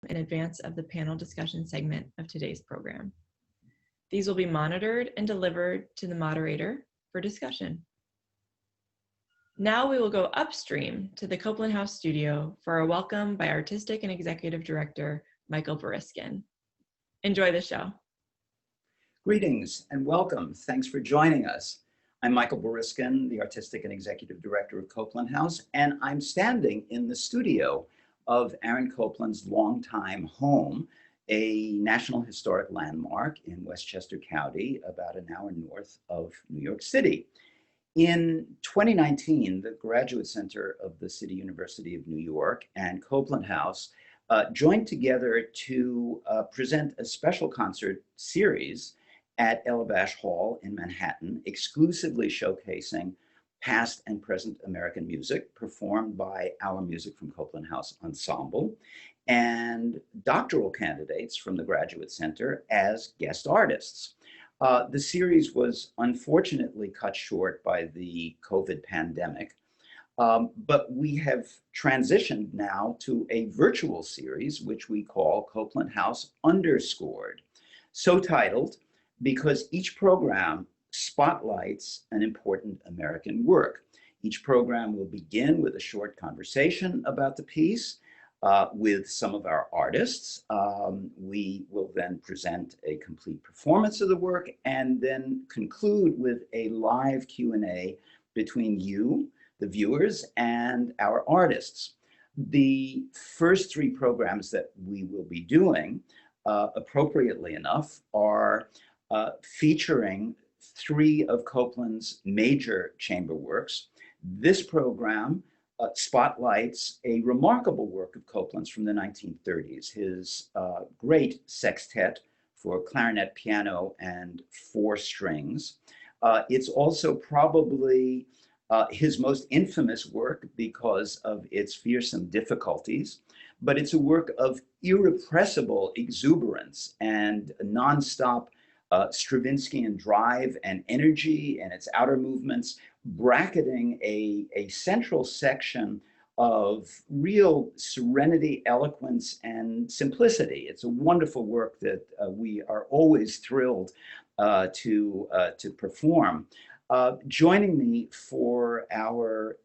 in advance of the panel discussion segment of today's program. These will be monitored and delivered to the moderator for discussion. Now we will go upstream to the Copland House studio for a welcome by Artistic and Executive Director, Michael Boriskin. Enjoy the show. Greetings and welcome. Thanks for joining us. I'm Michael Boriskin, the Artistic and Executive Director of Copland House, and I'm standing in the studio of Aaron Copland's longtime home, a National Historic Landmark in Westchester County, about an hour north of New York City. In 2019, the Graduate Center of the City University of New York and Copland House joined together to present a special concert series at Elevash Hall in Manhattan, exclusively showcasing past and present American music performed by our Music from Copland House Ensemble and doctoral candidates from the Graduate Center as guest artists. The series was unfortunately cut short by the COVID pandemic, but we have transitioned now to a virtual series, which we call Copland House Underscored, so titled because each program spotlights an important American work. Each program will begin with a short conversation about the piece with some of our artists. We will then present a complete performance of the work and then conclude with a live Q&A between you, the viewers, and our artists. The first three programs that we will be doing, appropriately enough, are featuring three of Copland's major chamber works. This program spotlights a remarkable work of Copland's from the 1930s, his great sextet for clarinet, piano, and four strings. It's also probably his most infamous work because of its fearsome difficulties, but it's a work of irrepressible exuberance and nonstop Stravinsky drive and energy and its outer movements, bracketing a central section of real serenity, eloquence, and simplicity. It's a wonderful work that we are always thrilled to perform. Joining me for our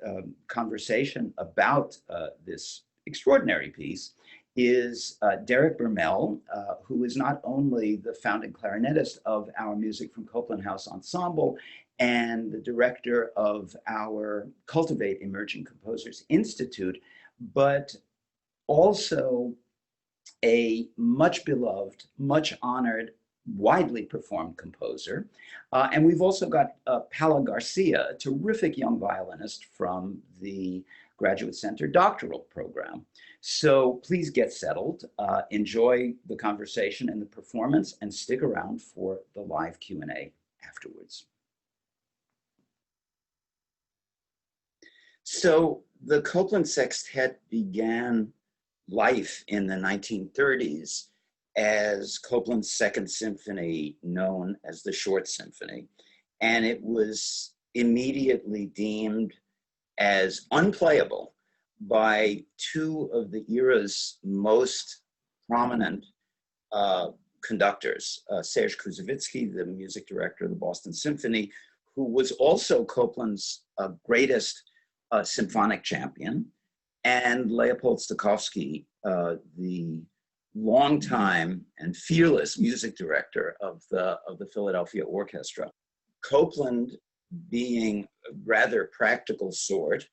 conversation about this extraordinary piece is Derek Bermel, who is not only the founding clarinetist of our Music from Copland House Ensemble and the director of our Cultivate Emerging Composers Institute, but also a much beloved, much honored, widely performed composer. And we've also got Paula Garcia, a terrific young violinist from the Graduate Center doctoral program. So please get settled, enjoy the conversation and the performance, and stick around for the live Q&A afterwards. So the Copland Sextet began life in the 1930s as Copland's Second Symphony, known as the Short Symphony, and it was immediately deemed as unplayable by two of the era's most prominent conductors, Serge Koussevitzky, the music director of the Boston Symphony, who was also Copland's greatest symphonic champion, and Leopold Stokowski, the longtime and fearless music director of the Philadelphia Orchestra. Copland, being a rather practical sort,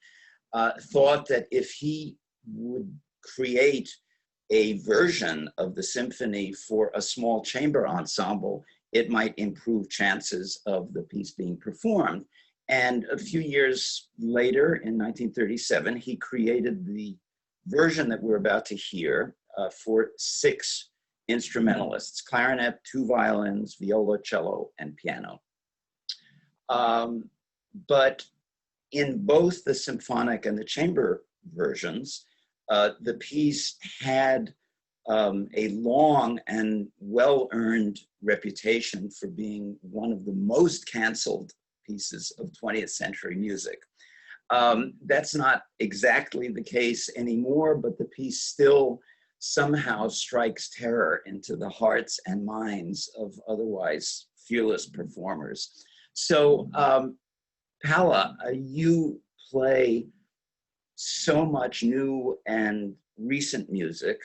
thought that if he would create a version of the symphony for a small chamber ensemble, it might improve chances of the piece being performed. And a few years later, in 1937, he created the version that we're about to hear for 6 instrumentalists: clarinet, 2 violins, viola, cello, and piano. But in both the symphonic and the chamber versions, the piece had a long and well-earned reputation for being one of the most canceled pieces of 20th century music. That's not exactly the case anymore, but the piece still somehow strikes terror into the hearts and minds of otherwise fearless performers. So, Paula, you play so much new and recent music,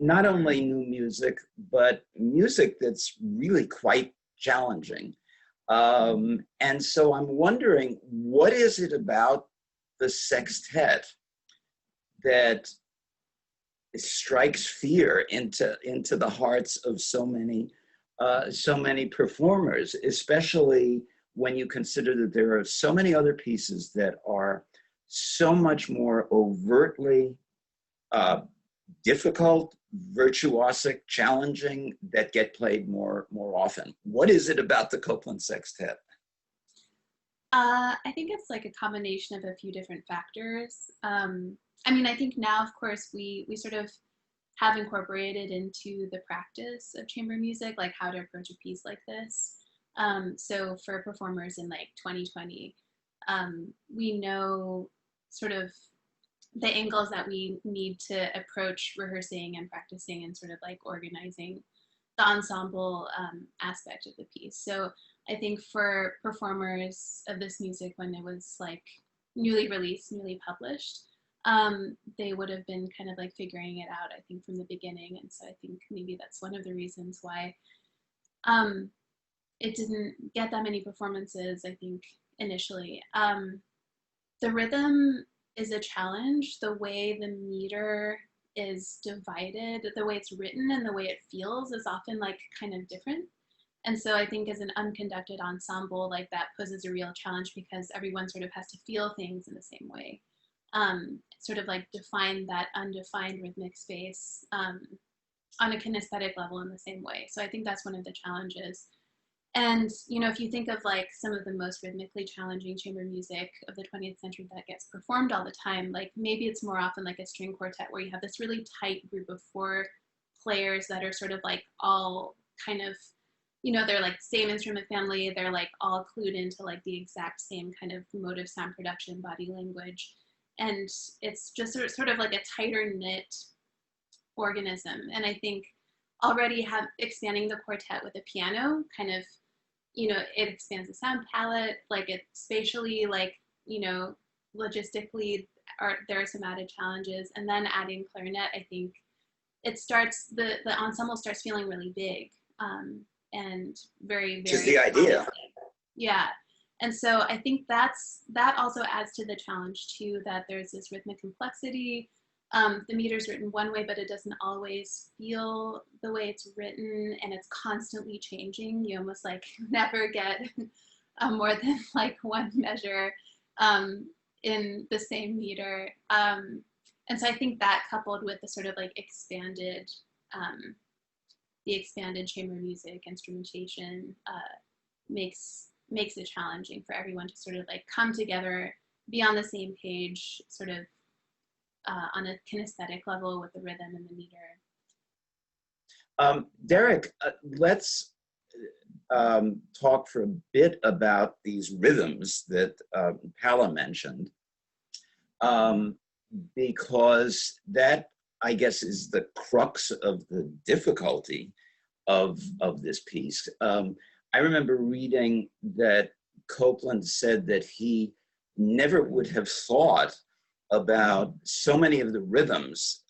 not only new music, but music that's really quite challenging. And so I'm wondering, what is it about the sextet that strikes fear into the hearts of so many performers, especially when you consider that there are so many other pieces that are so much more overtly difficult, virtuosic, challenging, that get played more often. What is it about the Copland Sextet? I think it's like a combination of a few different factors. I mean, I think now, of course, we sort of have incorporated into the practice of chamber music, like how to approach a piece like this. So for performers in like 2020, we know sort of the angles that we need to approach rehearsing and practicing and sort of like organizing the ensemble aspect of the piece. So I think for performers of this music, when it was like newly released, newly published, they would have been kind of like figuring it out, I think, from the beginning. And so I think maybe that's one of the reasons why it didn't get that many performances, I think, initially. The rhythm is a challenge. The way the meter is divided, the way it's written and the way it feels is often like kind of different. And so I think as an unconducted ensemble, like that poses a real challenge because everyone sort of has to feel things in the same way. Sort of like define that undefined rhythmic space on a kinesthetic level in the same way. So I think that's one of the challenges. And, you know, if you think of like some of the most rhythmically challenging chamber music of the 20th century that gets performed all the time, like maybe it's more often like a string quartet where you have this really tight group of 4 players that are sort of like all kind of, you know, they're like same instrument family, they're like all clued into like the exact same kind of motive, sound production, body language. And it's just sort of like a tighter knit organism. And I think already expanding the quartet with a piano kind of, you know, it expands the sound palette, like it spatially, like, you know, logistically there are some added challenges. And then adding clarinet, I think it starts, the ensemble starts feeling really big and very, very. Which is the idea. Yeah. And so I think that also adds to the challenge too, that there's this rhythmic complexity. The meter's written one way, but it doesn't always feel the way it's written, and it's constantly changing. You almost like never get more than like one measure in the same meter. And so I think that coupled with the sort of like expanded chamber music instrumentation makes it challenging for everyone to sort of like come together, be on the same page, sort of on a kinesthetic level with the rhythm and the meter. Derek, let's talk for a bit about these rhythms that Paula mentioned, because that, I guess, is the crux of the difficulty of this piece. I remember reading that Copland said that he never would have thought about so many of the rhythms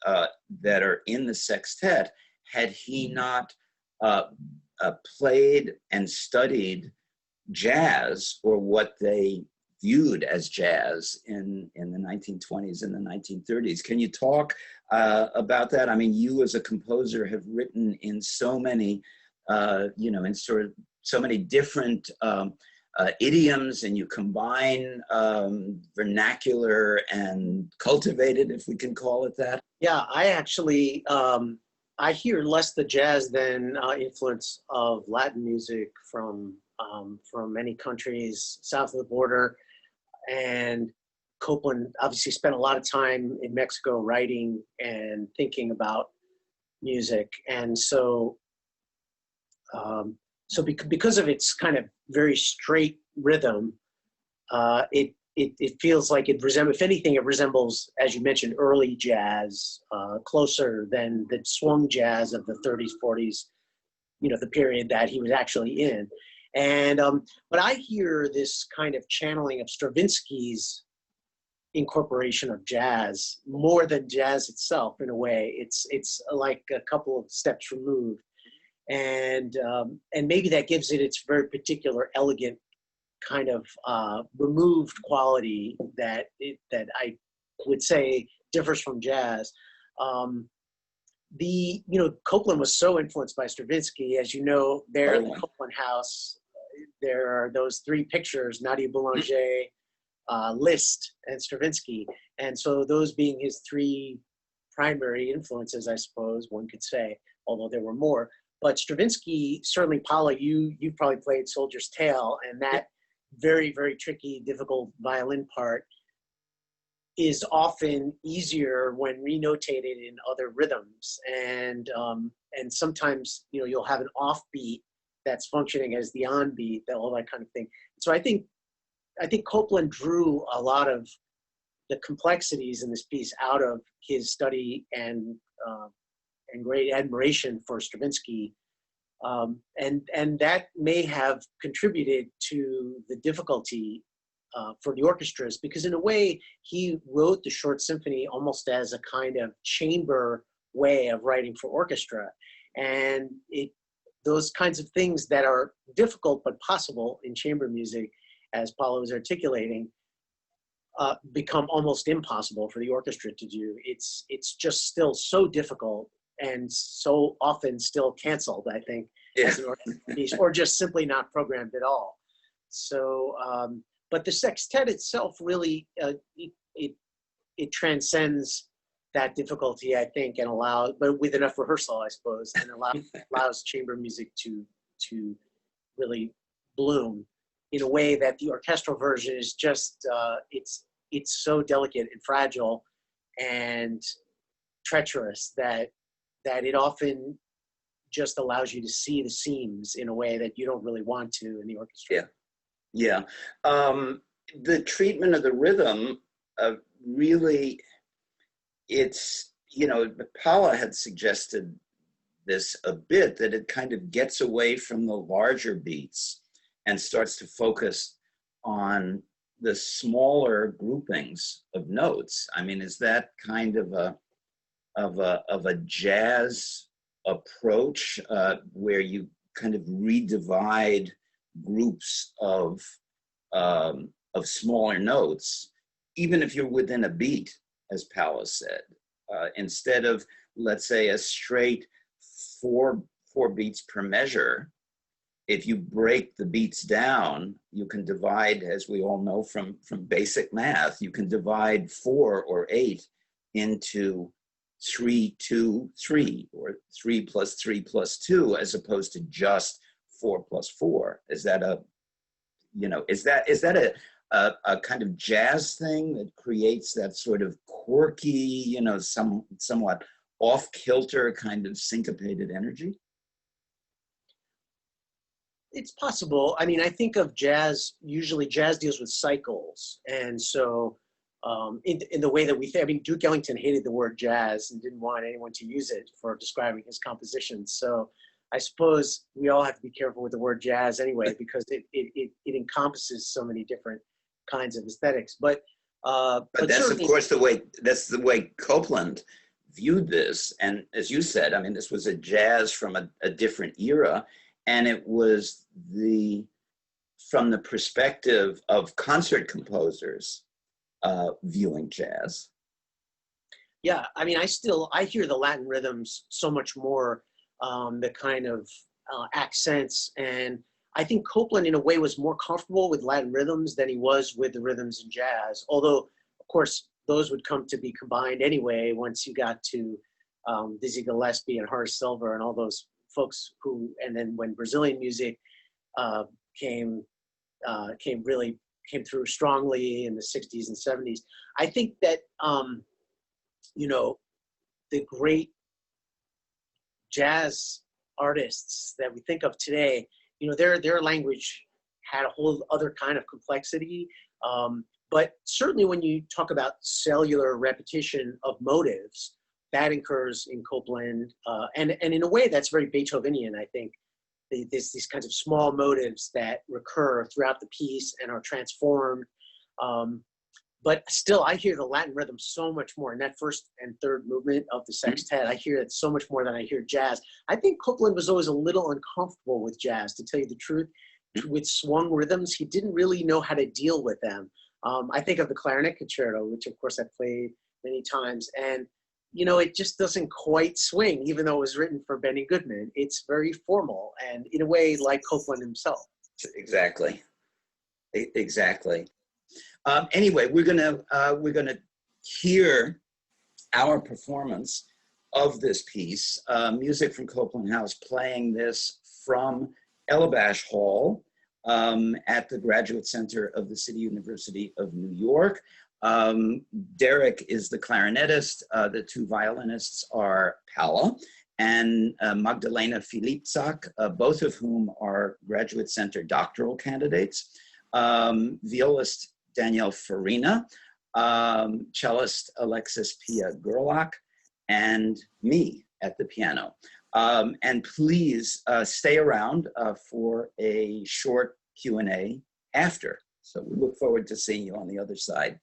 that are in the sextet had he not played and studied jazz, or what they viewed as jazz in the 1920s and the 1930s. Can you talk about that? I mean, you as a composer have written in so many, you know, in sort of so many different idioms, and you combine vernacular and cultivated, if we can call it that. Yeah, I actually, I hear less the jazz than influence of Latin music from many countries south of the border. And Copland obviously spent a lot of time in Mexico writing and thinking about music. And so, because of its kind of very straight rhythm, it it feels like if anything, it resembles, as you mentioned, early jazz, closer than the swung jazz of the 30s, 40s, the period that he was actually in. And but I hear this kind of channeling of Stravinsky's incorporation of jazz more than jazz itself. In a way, it's like a couple of steps removed, and maybe that gives it its very particular elegant kind of removed quality that I would say differs from jazz. Copland was so influenced by Stravinsky, as you know. There in the Copland house, there are those three pictures: Nadia Boulanger, Liszt, and Stravinsky, and so those being his three primary influences, I suppose one could say, although there were more. But Stravinsky, certainly, Paula, you probably played Soldier's Tale, and that very, very tricky, difficult violin part is often easier when renotated in other rhythms, and sometimes you'll have an offbeat that's functioning as the onbeat, all that kind of thing. So I think Copland drew a lot of the complexities in this piece out of his study and great admiration for Stravinsky, and that may have contributed to the difficulty for the orchestras, because in a way he wrote the Short Symphony almost as a kind of chamber way of writing for orchestra, and those kinds of things that are difficult but possible in chamber music, as Paula was articulating, become almost impossible for the orchestra to do. It's just still so difficult and so often still canceled, I think, as an orchestra piece, or just simply not programmed at all. So, but the sextet itself really, it transcends that difficulty, I think, and allows, but with enough rehearsal, I suppose, and allows chamber music to really bloom in a way that the orchestral version is just, it's so delicate and fragile and treacherous that it often just allows you to see the seams in a way that you don't really want to in the orchestra. Yeah. The treatment of the rhythm really, it's, Paula had suggested this a bit, that it kind of gets away from the larger beats and starts to focus on the smaller groupings of notes. I mean, is that kind of a jazz approach where you kind of redivide groups of smaller notes, even if you're within a beat, as Paula said, instead of, let's say, a straight four beats per measure? If you break the beats down, you can divide, as we all know from basic math, you can divide 4 or 8 into 3, 2, 3, or 3 plus 3 plus 2, as opposed to just 4 plus 4. Is that a kind of jazz thing that creates that sort of quirky, somewhat off-kilter kind of syncopated energy? It's possible. I mean, I think of jazz, usually jazz deals with cycles. And so in the way that we think, I mean, Duke Ellington hated the word jazz and didn't want anyone to use it for describing his compositions. So I suppose we all have to be careful with the word jazz anyway, because it encompasses so many different kinds of aesthetics. But that's of course the way Copland viewed this. And as you said, I mean, this was a jazz from a different era. And it was from the perspective of concert composers viewing jazz. Yeah, I mean, I hear the Latin rhythms so much more, the kind of accents. And I think Copland, in a way, was more comfortable with Latin rhythms than he was with the rhythms in jazz. Although, of course, those would come to be combined anyway once you got to Dizzy Gillespie and Horace Silver and all those folks and then when Brazilian music came through strongly in the 60s and 70s. I think that, the great jazz artists that we think of today, their language had a whole other kind of complexity. But certainly when you talk about cellular repetition of motives, that occurs in Copland. And in a way that's very Beethovenian, I think. There's these kinds of small motives that recur throughout the piece and are transformed. But still, I hear the Latin rhythm so much more in that first and third movement of the sextet. I hear it so much more than I hear jazz. I think Copland was always a little uncomfortable with jazz, to tell you the truth. With swung rhythms, he didn't really know how to deal with them. I think of the clarinet concerto, which of course I played many times, and you know, it just doesn't quite swing, even though it was written for Benny Goodman. It's very formal, and in a way, like Copland himself. Exactly. Exactly. Anyway, we're gonna hear our performance of this piece. Music from Copland House, playing this from Elabash Hall at the Graduate Center of the City University of New York. Derek is the clarinetist. The two violinists are Paula and Magdalena Filipczak, both of whom are Graduate Center doctoral candidates. Violist Danielle Farina, cellist Alexis Pia Gerlach, and me at the piano. And please stay around for a short Q&A after. So we look forward to seeing you on the other side.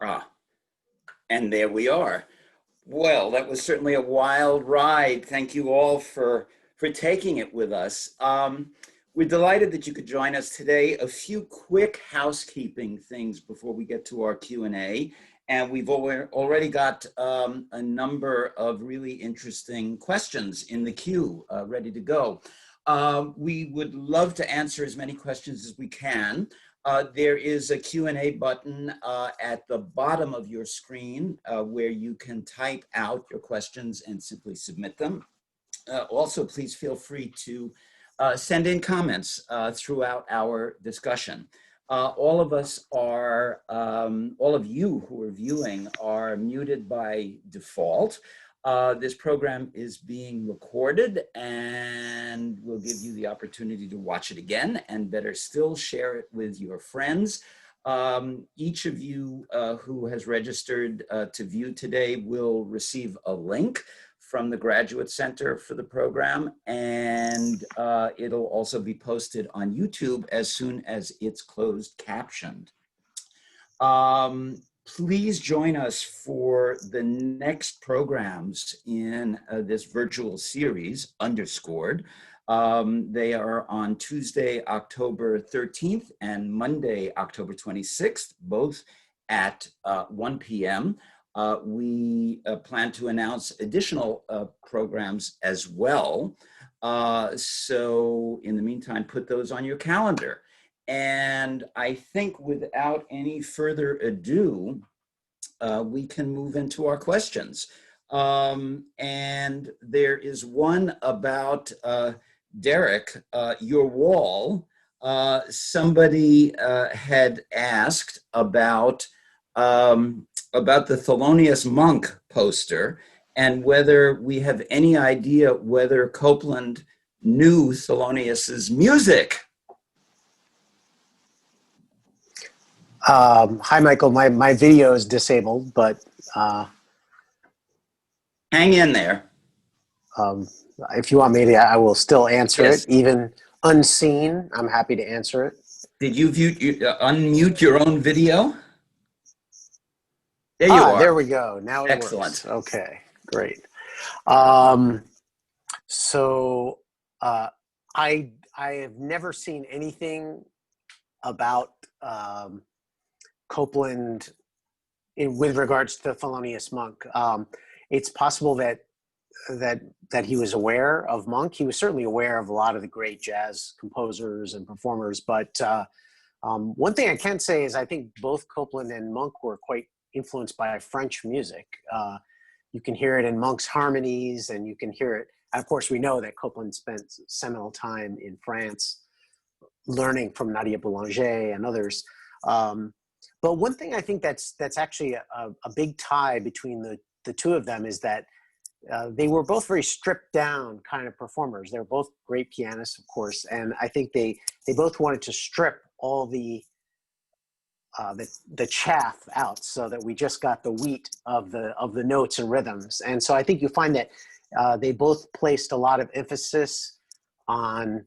Ah, and there we are. Well, that was certainly a wild ride. Thank you all for taking it with us. We're delighted that you could join us today. A few quick housekeeping things before we get to our Q&A. And we've already got a number of really interesting questions in the queue ready to go. We would love to answer as many questions as we can. There is a Q&A button at the bottom of your screen where you can type out your questions and simply submit them. Also, please feel free to send in comments throughout our discussion. All of us are, all of you who are viewing are muted by default. This program is being recorded and we'll give you the opportunity to watch it again, and better still, share it with your friends. Each of you who has registered to view today will receive a link from the Graduate Center for the program, and it'll also be posted on YouTube as soon as it's closed captioned. Please join us for the next programs in this virtual series, Underscored. They are on Tuesday, October 13th and Monday, October 26th, both at 1 p.m. We plan to announce additional programs as well. So in the meantime, put those on your calendar. And I think without any further ado, we can move into our questions. And there is one about Derek, your wall. Somebody had asked about the Thelonious Monk poster and whether we have any idea whether Copland knew Thelonious's music. Hi, Michael. My video is disabled, but hang in there. If you want me to, I will still answer Yes. it, even unseen. I'm happy to answer it. Did you unmute your own video? There you are. There we go. Now it Excellent. works. Okay, great. So I have never seen anything about Copland with regards to Thelonious Monk. It's possible that he was aware of Monk. He was certainly aware of a lot of the great jazz composers and performers. But one thing I can say is I think both Copland and Monk were quite influenced by French music. You can hear it in Monk's harmonies, and you can hear it. And of course, we know that Copland spent seminal time in France learning from Nadia Boulanger and others. But one thing I think that's actually a big tie between the two of them is that they were both very stripped down kind of performers. They're both great pianists, of course, and I think they both wanted to strip all the chaff out so that we just got the wheat of the notes and rhythms. And so I think you find that they both placed a lot of emphasis on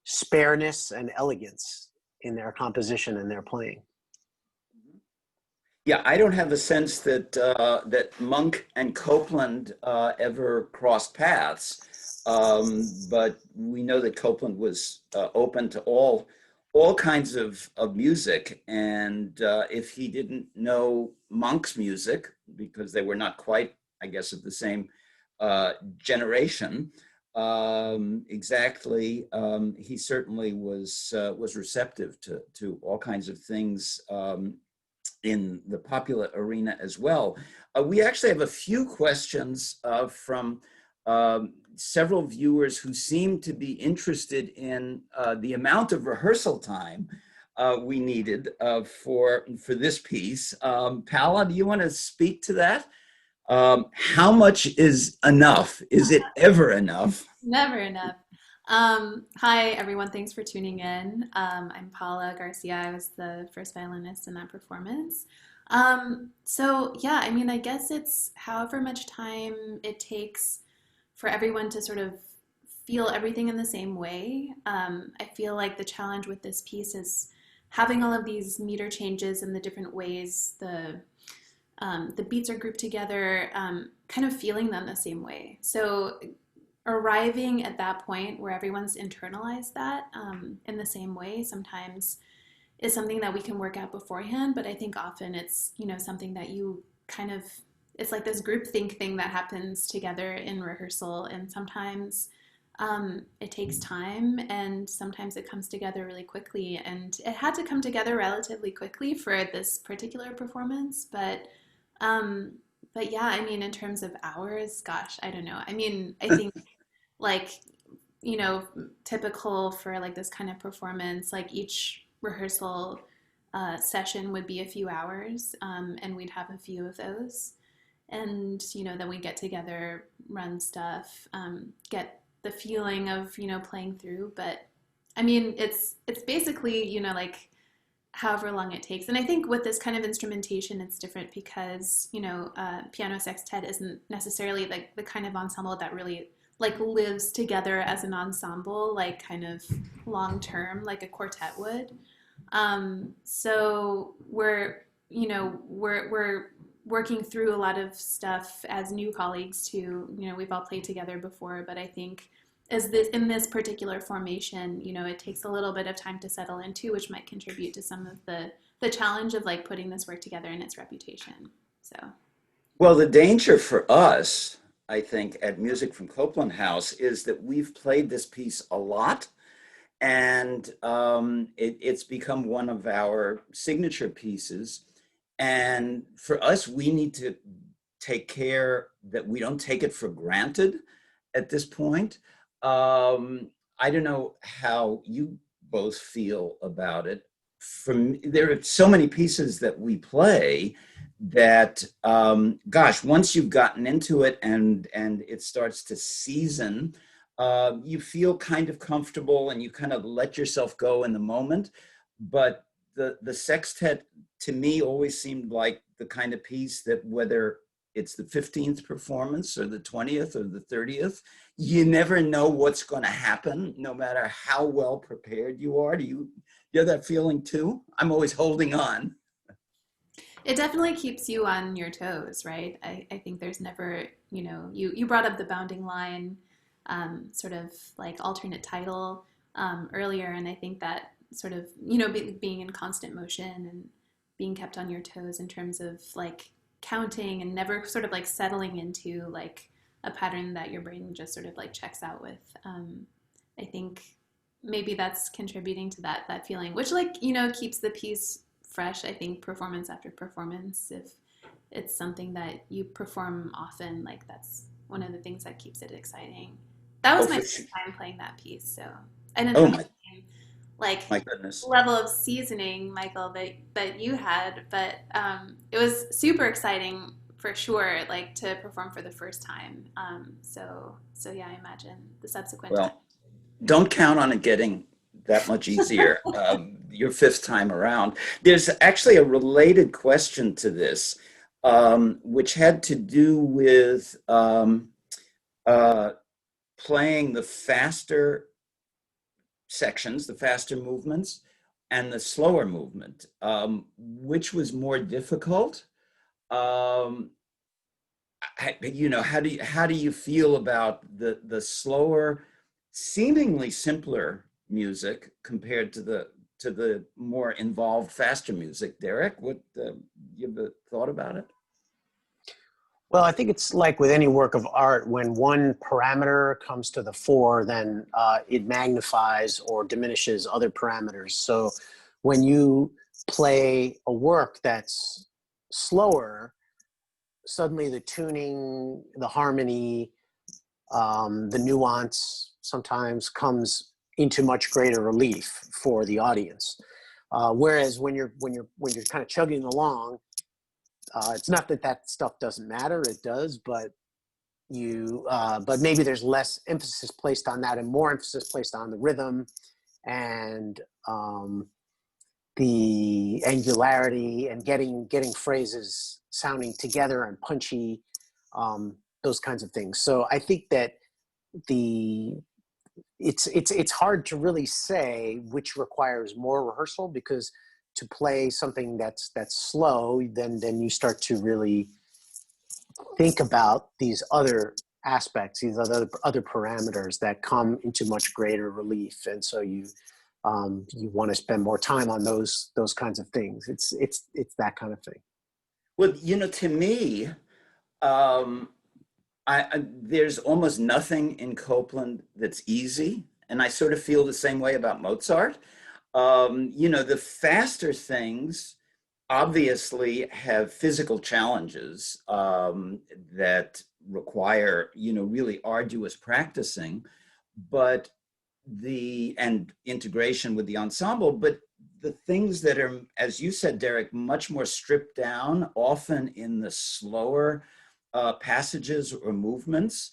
spareness and elegance in their composition and their playing. Yeah, I don't have a sense that that Monk and Copland ever crossed paths, but we know that Copland was open to all kinds of music, and if he didn't know Monk's music because they were not quite, I guess, of the same generation exactly, he certainly was receptive to all kinds of things in the popular arena as well. We actually have a few questions from several viewers who seem to be interested in the amount of rehearsal time we needed for this piece. Paula, do you want to speak to that? How much is enough? Is it ever enough? Never enough. Hi, everyone. Thanks for tuning in. I'm Paula Garcia. I was the first violinist in that performance. So yeah, I mean, I guess it's however much time it takes for everyone to sort of feel everything in the same way. I feel like the challenge with this piece is having all of these meter changes and the different ways the the beats are grouped together, kind of feeling them the same way. So arriving at that point where everyone's internalized that in the same way sometimes is something that we can work out beforehand, but I think often it's, something that you kind of, it's like this group think thing that happens together in rehearsal, and sometimes it takes time, and sometimes it comes together really quickly, and it had to come together relatively quickly for this particular performance, but yeah, I mean, in terms of hours, gosh, I don't know. I mean, I think like, typical for like this kind of performance, like each rehearsal session would be a few hours, and we'd have a few of those. And, then we get together, run stuff, get the feeling of, playing through. But I mean, it's basically, like however long it takes. And I think with this kind of instrumentation, it's different because, piano sextet isn't necessarily like the kind of ensemble that really like lives together as an ensemble, like kind of long term, like a quartet would. So we're working through a lot of stuff as new colleagues too. We've all played together before, but I think in this particular formation, it takes a little bit of time to settle into, which might contribute to some of the challenge of like putting this work together and its reputation. So, Well, the danger for us, I think, at Music from Copland House is that we've played this piece a lot, and it's become one of our signature pieces. And for us, we need to take care that we don't take it for granted at this point. I don't know how you both feel about it. There are so many pieces that we play that, gosh, once you've gotten into it and it starts to season, you feel kind of comfortable and you kind of let yourself go in the moment. But the sextet to me always seemed like the kind of piece that whether it's the 15th performance or the 20th or the 30th, you never know what's going to happen, no matter how well prepared you are. Do you have that feeling too? I'm always holding on. it definitely keeps you on your toes, right? I think there's never, you brought up the bounding line, sort of like alternate title earlier, and I think that sort of, being in constant motion and being kept on your toes in terms of like counting and never sort of like settling into like a pattern that your brain just sort of like checks out with. I think maybe that's contributing to that feeling, which like, keeps the piece fresh. I think performance after performance, if it's something that you perform often, like that's one of the things that keeps it exciting. That was my first time playing that piece, so I didn't have the same like My goodness. level of seasoning, Michael, that you had, but it was super exciting for sure, like to perform for the first time. So yeah, I imagine the subsequent time. Well, don't count on it getting that much easier your fifth time around. There's actually a related question to this, which had to do with playing the faster sections, the faster movements, and the slower movement. Which was more difficult? How do you feel about the slower, seemingly simpler music compared to the more involved, faster music? Derek, what you have a thought about it? Well, I think it's like with any work of art, when one parameter comes to the fore, then it magnifies or diminishes other parameters. So when you play a work that's slower, suddenly the tuning, the harmony, the nuance sometimes comes into much greater relief for the audience. Whereas when you're kind of chugging along, it's not that stuff doesn't matter; it does, but but maybe there's less emphasis placed on that and more emphasis placed on the rhythm and the angularity and getting phrases sounding together and punchy, those kinds of things. So I think that it's hard to really say which requires more rehearsal, because to play something that's slow, then you start to really think about these other aspects, these other parameters that come into much greater relief, and so you want to spend more time on those kinds of things. It's that kind of thing. Well, to me, there's almost nothing in Copland that's easy, and I sort of feel the same way about Mozart. The faster things obviously have physical challenges that require, really arduous practicing, but and integration with the ensemble, but the things that are, as you said, Derek, much more stripped down, often in the slower passages or movements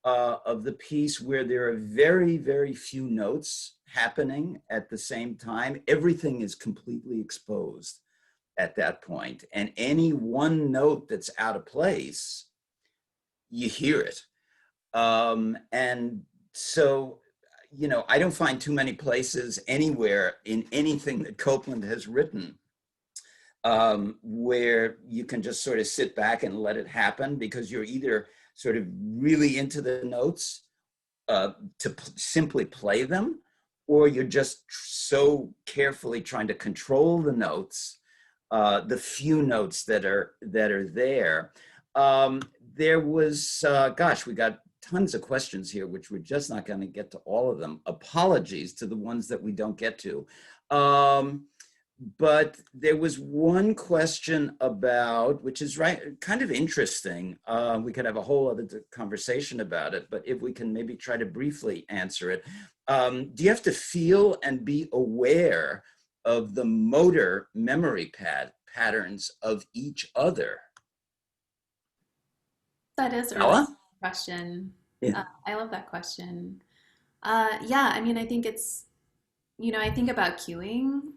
of the piece, where there are very, very few notes happening at the same time. Everything is completely exposed at that point, and any one note that's out of place, you hear it. And so, I don't find too many places anywhere in anything that Copland has written where you can just sort of sit back and let it happen, because you're either sort of really into the notes to simply play them, or you're just so carefully trying to control the notes, the few notes that are there. There was, we got tons of questions here, which we're just not going to get to all of them. Apologies to the ones that we don't get to. But there was one question about, which is kind of interesting. We could have a whole other conversation about it, but if we can maybe try to briefly answer it. Do you have to feel and be aware of the motor memory patterns of each other? That is a really good question. Yeah. I love that question. Yeah, I mean, I think it's, I think about cueing.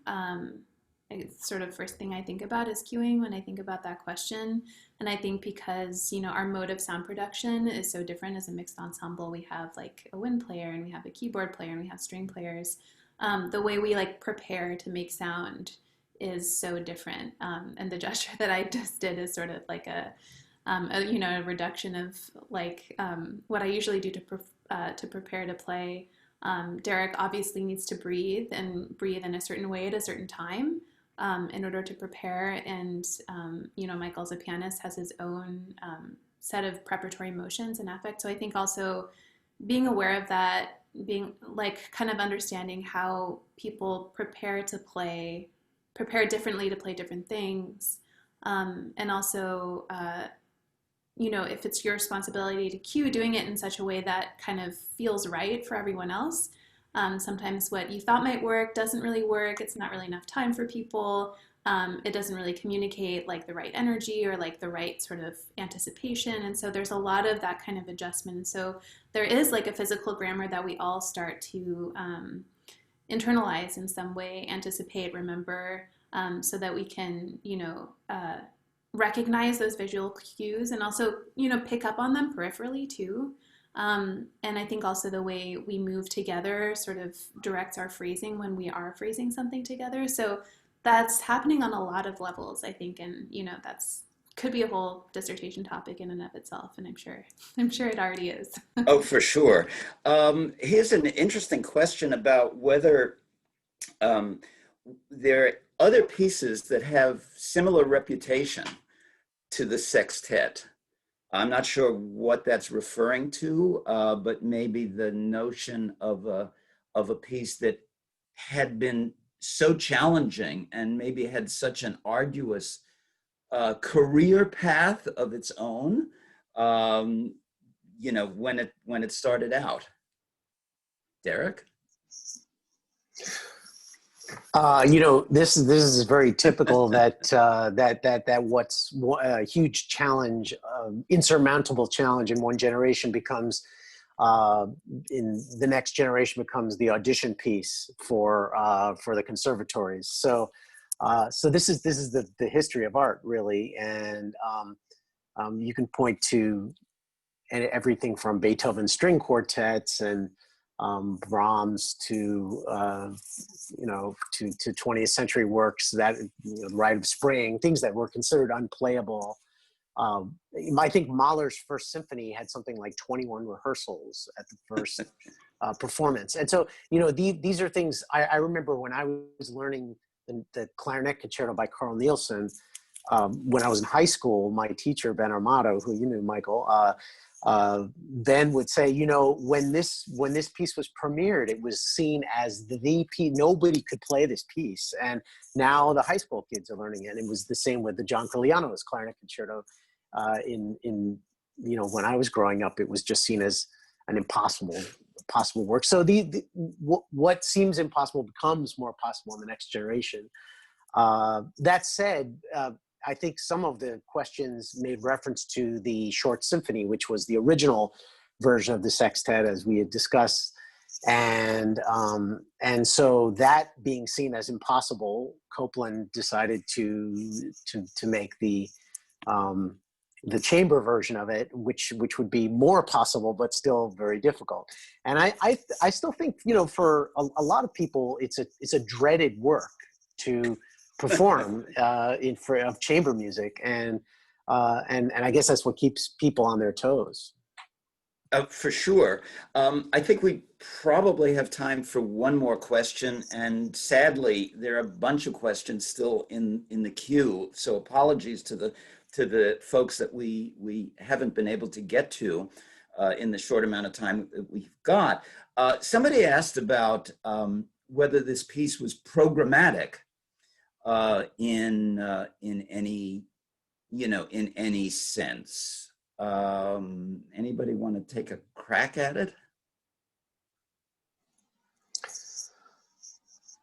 It's sort of first thing I think about is cueing when I think about that question. And I think because, our mode of sound production is so different as a mixed ensemble. We have like a wind player, and we have a keyboard player, and we have string players. The way we prepare to make sound is so different. And the gesture that I just did is sort of like a reduction of what I usually do to prepare to play. Derek obviously needs to breathe in a certain way at a certain time in order to prepare. And, Michael's a pianist, has his own set of preparatory motions and affect. So I think also being aware of that, being kind of understanding how people prepare differently to play different things. And also, if it's your responsibility to cue, doing it in such a way that kind of feels right for everyone else. Sometimes what you thought might work doesn't really work. It's not really enough time for people. It doesn't really communicate the right energy or the right sort of anticipation. And so there's a lot of that kind of adjustment. And so there is a physical grammar that we all start to internalize in some way, anticipate, remember, so that we can, recognize those visual cues and also, pick up on them peripherally too. And I think also the way we move together sort of directs our phrasing when we are phrasing something together. So that's happening on a lot of levels, I think. And, that's could be a whole dissertation topic in and of itself. And I'm sure it already is. Oh, for sure. Here's an interesting question about whether there are other pieces that have similar reputation to the sextet. I'm not sure what that's referring to, but maybe the notion of a piece that had been so challenging and maybe had such an arduous career path of its own, when it started out. Derek? This is very typical that what's a huge challenge, insurmountable challenge in one generation becomes in the next generation becomes the audition piece for the conservatories. So this is the history of art, really, and you can point to everything from Beethoven string quartets and Brahms to to 20th century works that Rite of Spring, things that were considered unplayable. I think Mahler's First Symphony had something like 21 rehearsals at the first performance. And so, these are things I remember when I was learning the clarinet concerto by Carl Nielsen. When I was in high school, my teacher, Ben Armato, who you knew, Michael, Ben would say, when this piece was premiered, it was seen as the piece. Nobody could play this piece. And now the high school kids are learning it. It was the same with the John Coliano's clarinet concerto. When I was growing up, it was just seen as an impossible work. So what seems impossible becomes more possible in the next generation. That said, I think some of the questions made reference to the short symphony, which was the original version of the sextet, as we had discussed. And so that being seen as impossible, Copland decided to make the chamber version of it, which would be more possible, but still very difficult. And I still think, for a lot of people, it's a dreaded work to perform of chamber music, and I guess that's what keeps people on their toes. For sure. I think we probably have time for one more question, and sadly, there are a bunch of questions still in the queue. So apologies to the folks that we haven't been able to get to in the short amount of time that we've got. Somebody asked about whether this piece was programmatic in any sense. Anybody want to take a crack at it?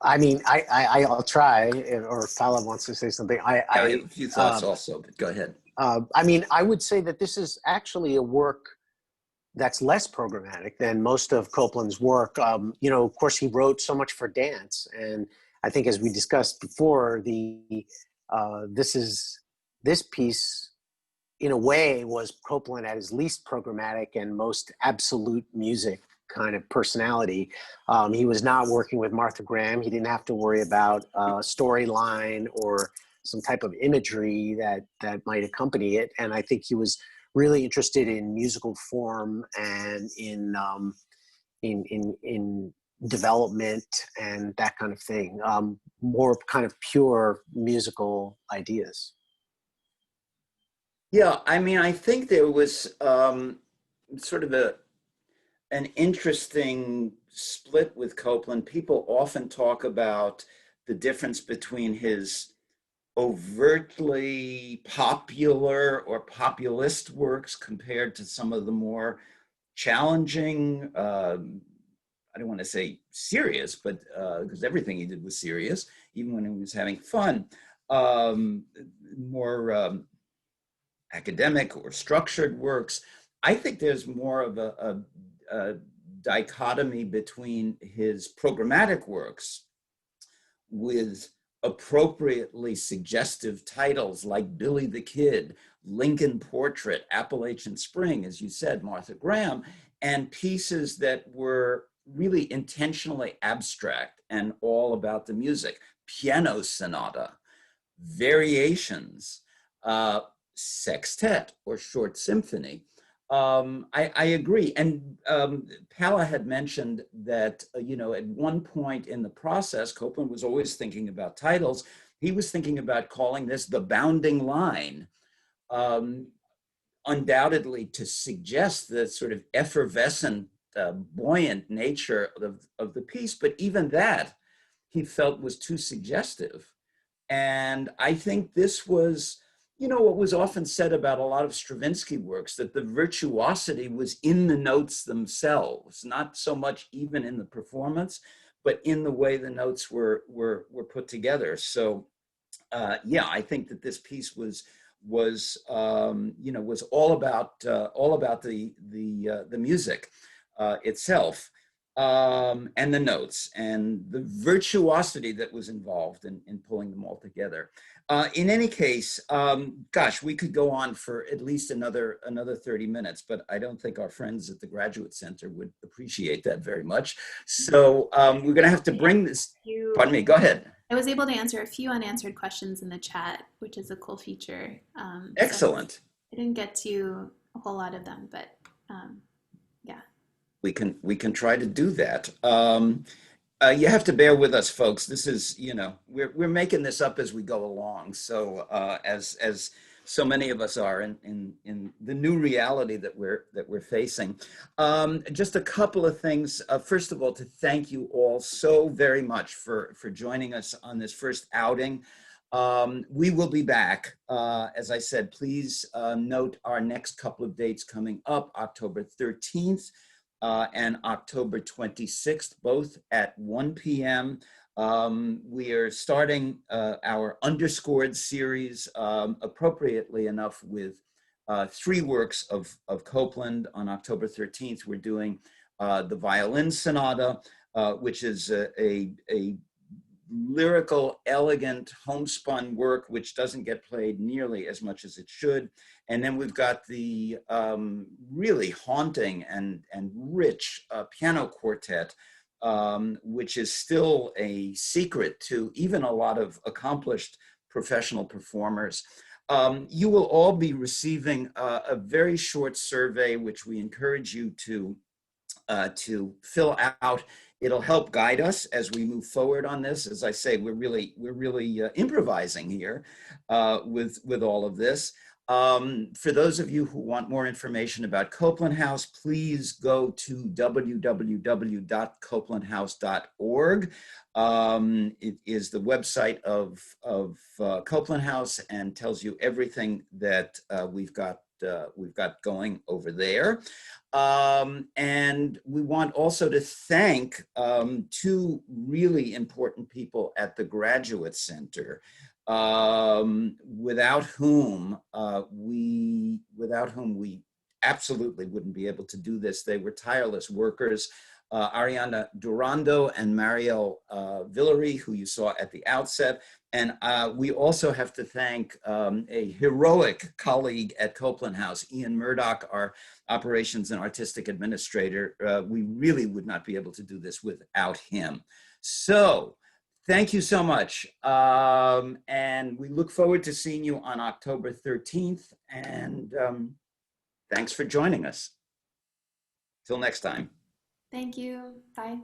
I mean, I'll try, or if Paula wants to say something. I have a few thoughts also, but go ahead. I mean, I would say that this is actually a work that's less programmatic than most of Copland's work. Of course, he wrote so much for dance, and I think, as we discussed before, this piece, in a way, was Copland at his least programmatic and most absolute music kind of personality. He was not working with Martha Graham. He didn't have to worry about a storyline or some type of imagery that might accompany it. And I think he was really interested in musical form and in development and that kind of thing. More kind of pure musical ideas. Yeah, I mean, I think there was sort of an interesting split with Copland. People often talk about the difference between his overtly popular or populist works compared to some of the more challenging, I don't want to say serious, but because everything he did was serious, even when he was having fun, more academic or structured works. I think there's more of a dichotomy between his programmatic works with appropriately suggestive titles like Billy the Kid, Lincoln Portrait, Appalachian Spring, as you said, Martha Graham, and pieces that were really intentionally abstract and all about the music. Piano Sonata, Variations, Sextet or Short Symphony. I agree. And Paula had mentioned that, at one point in the process, Copland was always thinking about titles. He was thinking about calling this The Bounding Line, undoubtedly to suggest the sort of effervescent, buoyant nature of the piece. But even that, he felt was too suggestive. And I think this was, what was often said about a lot of Stravinsky works, that the virtuosity was in the notes themselves, not so much even in the performance, but in the way the notes were put together. So, I think that this piece was all about the music itself, and the notes and the virtuosity that was involved in pulling them all together. In any case, gosh, we could go on for at least another 30 minutes, but I don't think our friends at the Graduate Center would appreciate that very much. So we're going to have to bring this. Pardon me, go ahead. I was able to answer a few unanswered questions in the chat, which is a cool feature. Excellent. So I didn't get to a whole lot of them, but yeah. We can try to do that. You have to bear with us, folks. This is, we're making this up as we go along. So as so many of us are in the new reality that we're facing. Just a couple of things. First of all, to thank you all so very much for joining us on this first outing. We will be back. As I said, please note our next couple of dates coming up, October 13th. And October 26th, both at 1 p.m. We are starting our Underscored series, appropriately enough, with 3 works of Copland. On October 13th, we're doing the Violin Sonata, which is a lyrical, elegant, homespun work, which doesn't get played nearly as much as it should. And then we've got the really haunting and rich piano quartet, which is still a secret to even a lot of accomplished professional performers. You will all be receiving a very short survey, which we encourage you to fill out. It'll help guide us as we move forward on this. As I say, we're really improvising here with all of this. For those of you who want more information about Copland House, please go to www.coplandhouse.org. It is the website of Copland House and tells you everything that we've got going over there. And we want also to thank 2 really important people at the Graduate Center, without whom we absolutely wouldn't be able to do this. They were tireless workers. Ariana Durando and Marielle Villery, who you saw at the outset. And we also have to thank a heroic colleague at Copland House, Ian Murdoch, our operations and artistic administrator. We really would not be able to do this without him. So thank you so much. And we look forward to seeing you on October 13th. And thanks for joining us. Till next time. Thank you. Bye.